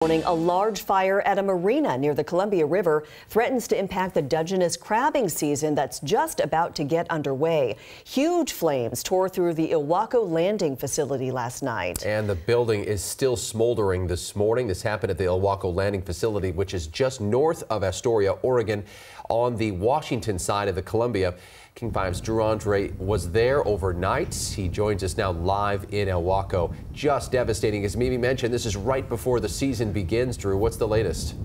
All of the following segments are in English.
A large fire at a marina near the Columbia River threatens to impact the Dungeness crabbing season that's just about to get underway. Huge flames tore through the Ilwaco Landing facility last night. And the building is still smoldering this morning. This happened at the Ilwaco Landing facility, which is just north of Astoria, Oregon, on the Washington side of the Columbia. King 5's Drew Andre was there overnight. He joins us now live in Ilwaco. Just devastating. As Mimi mentioned, this is right before the season begins. Drew, what's the latest?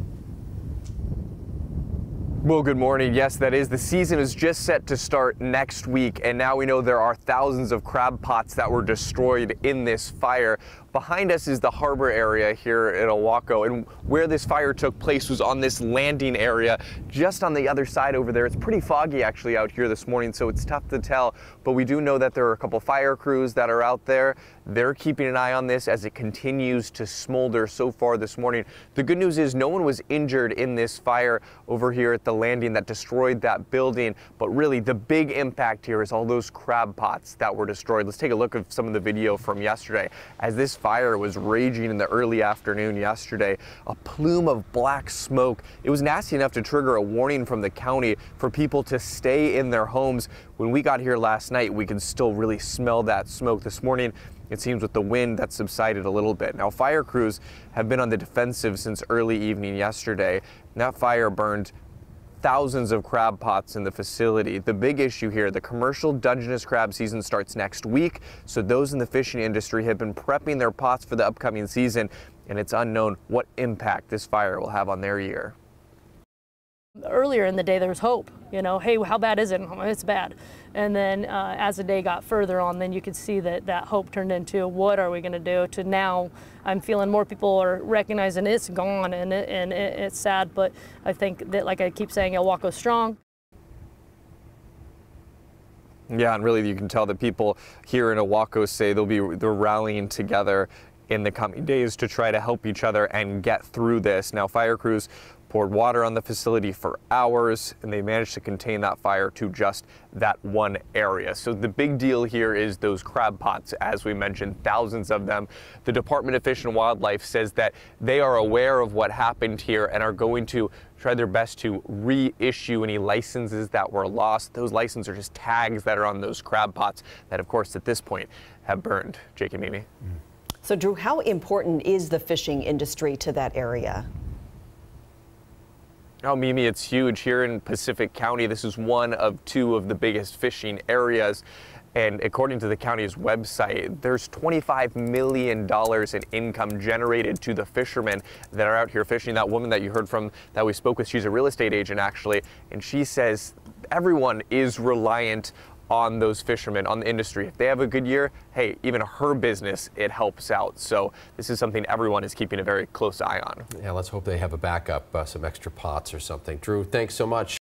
Well, good morning. Yes, that is. The season is just set to start next week, and now we know there are thousands of crab pots that were destroyed in this fire. Behind us is the harbor area here at Ilwaco, and where this fire took place was on this landing area just on the other side over there. It's pretty foggy actually out here this morning, so it's tough to tell, but we do know that there are a couple fire crews that are out there. They're keeping an eye on this as it continues to smolder so far this morning. The good news is no one was injured in this fire over here at the landing that destroyed that building, but really the big impact here is all those crab pots that were destroyed. Let's take a look at some of the video from yesterday. As this fire was raging in the early afternoon yesterday, a plume of black smoke. It was nasty enough to trigger a warning from the county for people to stay in their homes. When we got here last night, we could still really smell that smoke. This morning, it seems with the wind that subsided a little bit. Now, fire crews have been on the defensive since early evening yesterday. That fire burned thousands of crab pots in the facility. The big issue here, the commercial Dungeness crab season starts next week, so those in the fishing industry have been prepping their pots for the upcoming season, and it's unknown what impact this fire will have on their year. Earlier in the day there was hope, hey, how bad is it? It's bad. And then as the day got further on, then you could see that hope turned into what are we going to do, to now I'm feeling more people are recognizing it's gone, and it's sad, but I think that, like I keep saying, Ilwaco's strong. Yeah, and really you can tell that people here in Ilwaco say they're rallying together in the coming days to try to help each other and get through this. Now, fire crews poured water on the facility for hours, and they managed to contain that fire to just that one area. So the big deal here is those crab pots, as we mentioned, thousands of them. The Department of Fish and Wildlife says that they are aware of what happened here and are going to try their best to reissue any licenses that were lost. Those licenses are just tags that are on those crab pots that, of course, at this point have burned. Jake and Mimi. So, Drew, how important is the fishing industry to that area? Oh, Mimi, it's huge. Here in Pacific County, this is one of two of the biggest fishing areas. And according to the county's website, there's $25 million in income generated to the fishermen that are out here fishing. That woman that you heard from that we spoke with, she's a real estate agent actually, and she says everyone is reliant on those fishermen, on the industry. If they have a good year, hey, even her business, it helps out. So this is something everyone is keeping a very close eye on. Yeah, let's hope they have a backup, some extra pots or something. Drew, thanks so much.